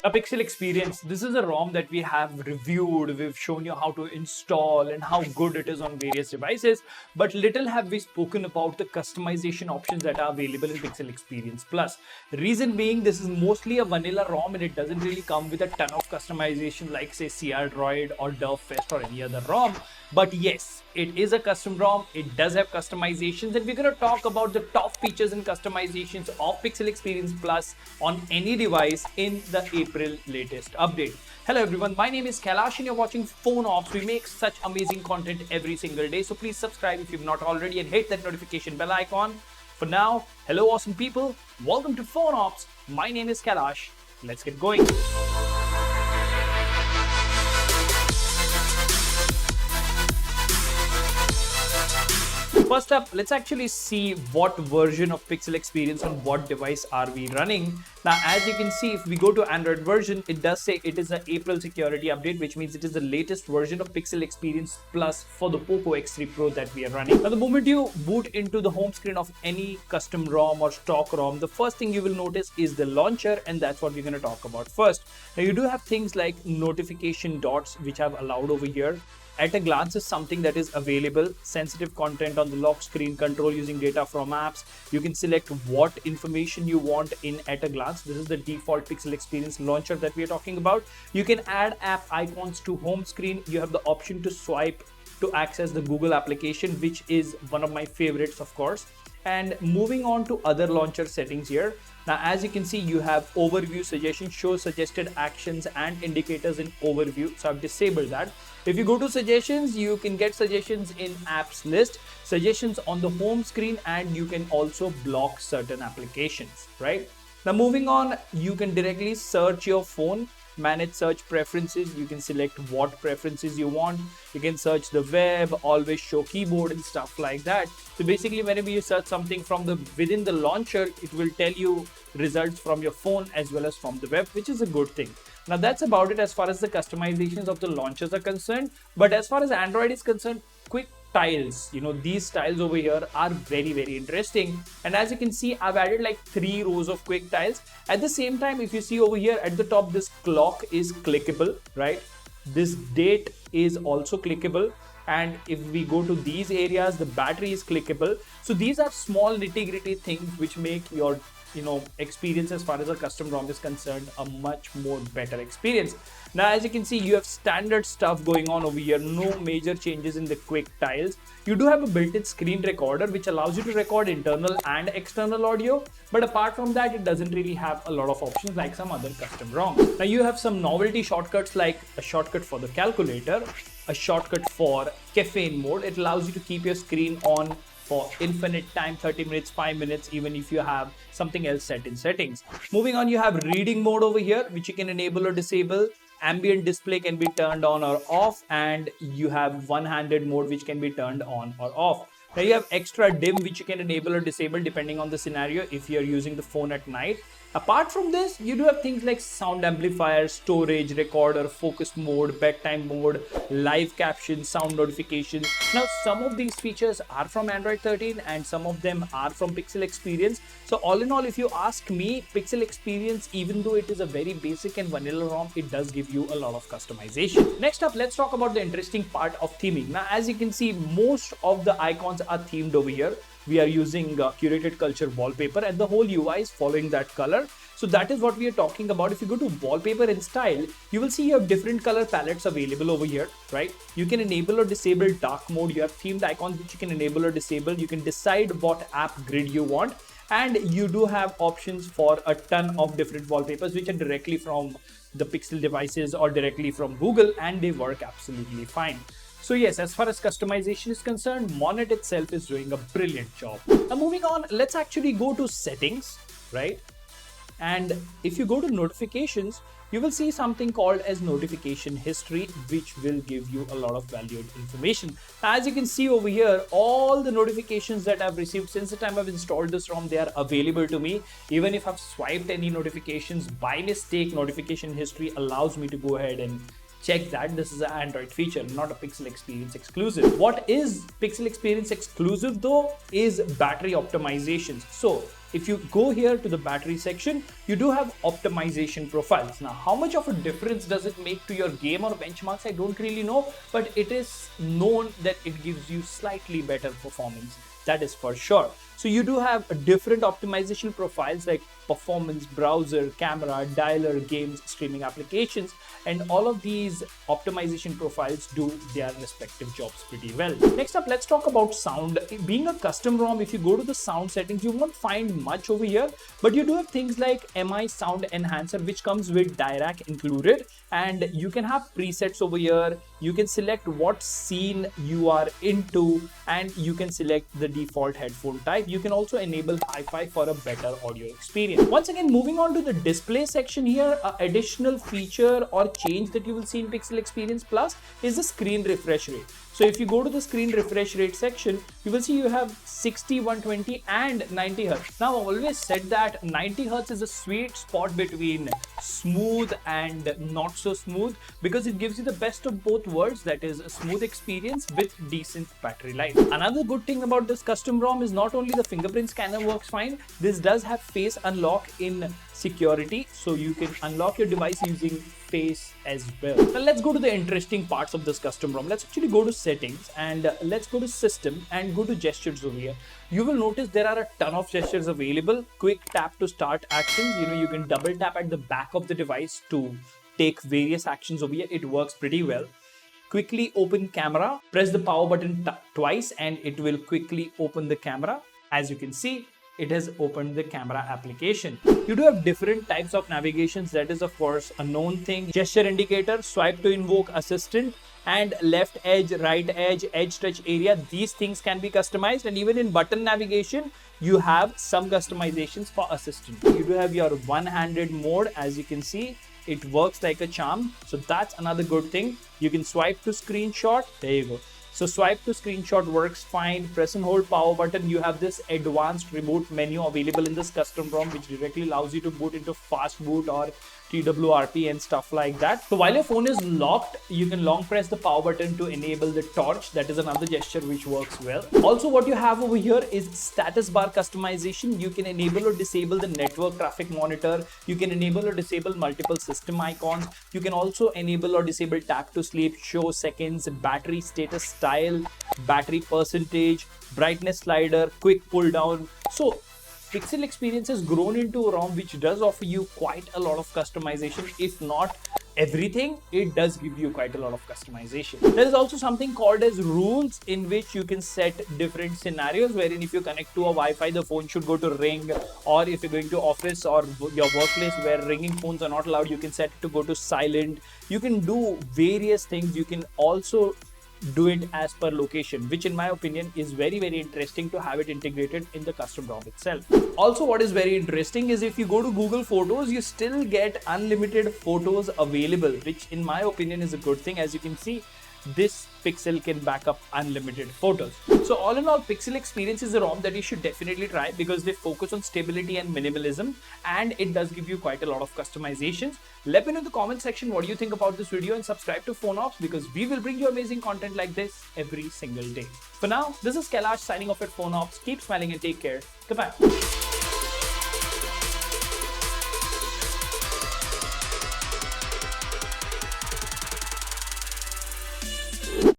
A Pixel Experience, this is a ROM that we have reviewed, we've shown you how to install and how good it is on various devices, but little have we spoken about the customization options that are available in Pixel Experience Plus. Reason being, this is mostly a vanilla ROM and it doesn't really come with a ton of customization like say CR Droid or Fest or any other ROM. But yes, it is a custom ROM, it does have customizations, and we're going to talk about the top features and customizations of Pixel Experience Plus on any device in the April latest update. Hello everyone, my name is Kailash and you're watching PhoneOps. We make such amazing content every single day, so please subscribe if you've not already and hit that notification bell icon. For now, hello awesome people, welcome to PhoneOps. My name is Kailash. Let's get going. First up, let's actually see what version of Pixel Experience on what device are we running. Now, as you can see, if we go to Android version, it does say it is an April security update, which means it is the latest version of Pixel Experience Plus for the POCO X3 Pro that we are running. Now, the moment you boot into the home screen of any custom ROM or stock ROM, the first thing you will notice is the launcher, and that's what we're going to talk about first. Now, you do have things like notification dots, which I've allowed over here. At a glance is something that is available. Sensitive content on the lock screen, control using data from apps. You can select what information you want in at a glance. This is the default Pixel Experience launcher that we are talking about. You can add app icons to home screen. You have the option to swipe to access the Google application, which is one of my favorites, of course. And moving on to other launcher settings here. Now, as you can see, you have overview suggestions, show suggested actions and indicators in overview. So I've disabled that. If you go to suggestions, you can get suggestions in apps list, suggestions on the home screen, and you can also block certain applications, right? Now, moving on, you can directly search your phone, manage search preferences. You can select what preferences you want. You can search the web, always show keyboard and stuff like that. So basically, whenever you search something from within the launcher, it will tell you results from your phone as well as from the web, which is a good thing. Now, that's about it as far as the customizations of the launchers are concerned. But as far as Android is concerned, quick tiles, these tiles over here are very interesting. And as you can see, I've added like 3 rows of quick tiles. At the same time, if you see over here at the top, this clock is clickable, right? This date is also clickable. And if we go to these areas, the battery is clickable. So these are small nitty-gritty things which make your experience as far as a custom ROM is concerned a much more better experience. Now, as you can see, you have standard stuff going on over here, no major changes in the quick tiles. You do have a built-in screen recorder which allows you to record internal and external audio, but apart from that, it doesn't really have a lot of options like some other custom ROMs. Now, you have some novelty shortcuts like a shortcut for the calculator, a shortcut for caffeine mode. It allows you to keep your screen on for infinite time, 30 minutes, 5 minutes, even if you have something else set in settings. Moving on, you have reading mode over here, which you can enable or disable. Ambient display can be turned on or off, and you have one-handed mode, which can be turned on or off. Now you have extra dim, which you can enable or disable depending on the scenario if you're using the phone at night. Apart from this, you do have things like sound amplifier, storage, recorder, focus mode, bedtime mode, live caption, sound notifications. Now, some of these features are from Android 13 and some of them are from Pixel Experience. So all in all, if you ask me, Pixel Experience, even though it is a very basic and vanilla ROM, it does give you a lot of customization. Next up, let's talk about the interesting part of theming. Now, as you can see, most of the icons are themed over here. We are using curated culture wallpaper and the whole UI is following that color. So that is what we are talking about. If you go to wallpaper and style, you will see you have different color palettes available over here, right? You can enable or disable dark mode. You have themed icons which you can enable or disable. You can decide what app grid you want. And you do have options for a ton of different wallpapers which are directly from the Pixel devices or directly from Google, and they work absolutely fine. So yes, as far as customization is concerned, Monet itself is doing a brilliant job. Now moving on, let's actually go to settings, right? And if you go to notifications, you will see something called as notification history, which will give you a lot of valued information. As you can see over here, all the notifications that I've received since the time I've installed this ROM, they are available to me. Even if I've swiped any notifications by mistake, notification history allows me to go ahead and check that. This is an Android feature, not a Pixel Experience exclusive. What is Pixel Experience exclusive though is battery optimizations. So If you go here to the battery section, you do have optimization profiles. Now, how much of a difference does it make to your game or benchmarks? I don't really know, but it is known that it gives you slightly better performance. That is for sure. So you do have different optimization profiles like performance, browser, camera, dialer, games, streaming applications, and all of these optimization profiles do their respective jobs pretty well. Next up, let's talk about sound. Being a custom ROM, if you go to the sound settings, you won't find much over here, but you do have things like MI Sound Enhancer, which comes with Dirac included, and you can have presets over here. You can select what scene you are into, and you can select the default headphone type. You can also enable hi-fi for a better audio experience. Once again, moving on to the display section here, an additional feature or change that you will see in Pixel Experience Plus is the screen refresh rate. So if you go to the screen refresh rate section, you will see you have 60, 120 and 90 Hz. Now, I've always said that 90 Hz is a sweet spot between smooth and not so smooth, because it gives you the best of both worlds, that is a smooth experience with decent battery life. Another good thing about this custom ROM is not only the fingerprint scanner works fine, this does have face unlock in security, so you can unlock your device using face as well. Now let's go to the interesting parts of this custom ROM. Let's actually go to settings and let's go to system and go to gestures over here. You will notice there are a ton of gestures available. Quick tap to start actions. You can double tap at the back of the device to take various actions over here. It works pretty well. Quickly open camera, press the power button twice and it will quickly open the camera. As you can see, it has opened the camera application. You do have different types of navigations. That is of course a known thing. Gesture indicator, swipe to invoke assistant, and left edge, right edge, edge touch area. These things can be customized, and even in button navigation, you have some customizations for assistant. You do have your one-handed mode. As you can see, it works like a charm. So that's another good thing. You can swipe to screenshot. There you go. So swipe to screenshot works fine. Press and hold power button. You have this advanced remote menu available in this custom ROM, which directly allows you to boot into fast boot or TWRP and stuff like that. So while your phone is locked, you can long press the power button to enable the torch. That is another gesture which works well. Also, what you have over here is status bar customization. You can enable or disable the network traffic monitor. You can enable or disable multiple system icons. You can also enable or disable tap to sleep, show seconds, battery status style, battery percentage, brightness slider, quick pull down. So Pixel Experience has grown into a ROM which does offer you quite a lot of customization. If not everything, it does give you quite a lot of customization. There is also something called as rules, in which you can set different scenarios, wherein if you connect to a Wi-Fi, the phone should go to ring, or if you're going to office or your workplace where ringing phones are not allowed, you can set it to go to silent. You can do various things. You can also do it as per location, which in my opinion is very interesting to have it integrated in the custom ROM itself. Also, what is very interesting is if you go to Google Photos, you still get unlimited photos available, which in my opinion is a good thing. As you can see, this Pixel can back up unlimited photos. So all in all, Pixel Experience is a ROM that you should definitely try, because they focus on stability and minimalism, and it does give you quite a lot of customizations. Let me know in the comment section what you think about this video, and subscribe to PhoneOps, because we will bring you amazing content like this every single day. For now, this is Kailash signing off at PhoneOps. Keep smiling and take care. Goodbye.